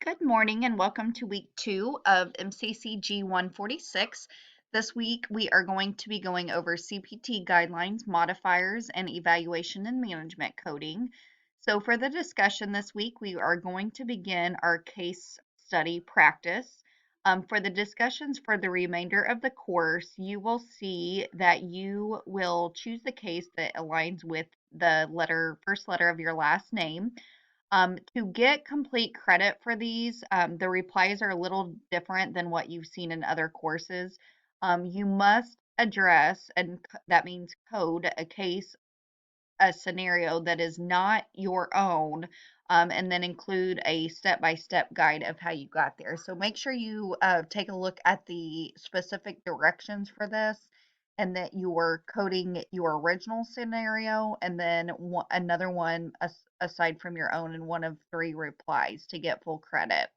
Good morning and welcome to week 2 of MCCG146. This week we are going to be going over CPT guidelines, modifiers, and evaluation and management coding. So for the discussion this week, we are going to begin our case study practice. For the discussions for the remainder of the course, you will see that you will choose the case that aligns with the first letter of your last name. To get complete credit for these, the replies are a little different than what you've seen in other courses. You must address, and that means code, a scenario that is not your own, and then include a step-by-step guide of how you got there. So make sure you take a look at the specific directions for this and that you are coding your original scenario and then another one aside from your own and one of 3 replies to get full credit.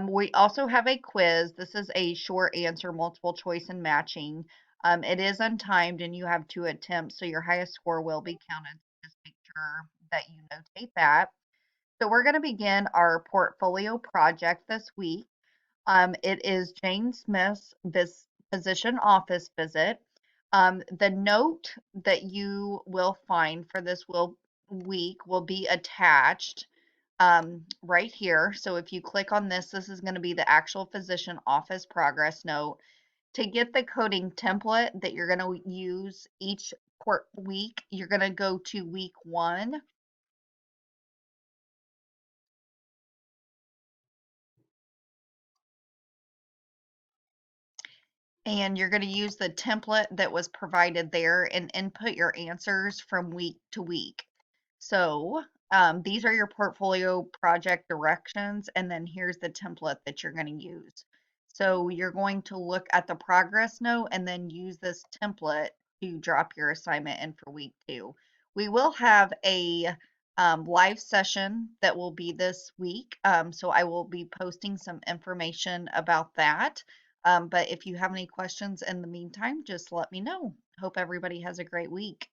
We also have a quiz. This is a short answer, multiple choice, and matching. It is untimed and you have 2 attempts, so your highest score will be counted. So just make sure that you notate that. So we're going to begin our portfolio project this week. It is Jane Smith's physician office visit. The note that you will find for this week will be attached right here. So if you click on this, this is going to be the actual physician office progress note. To get the coding template that you're going to use each week, you're going to go to week 1. And you're going to use the template that was provided there and input your answers from week to week. So these are your portfolio project directions, and then here's the template that you're going to use. So you're going to look at the progress note and then use this template to drop your assignment in for week 2. We will have a live session that will be this week, so I will be posting some information about that. But if you have any questions in the meantime, just let me know. Hope everybody has a great week.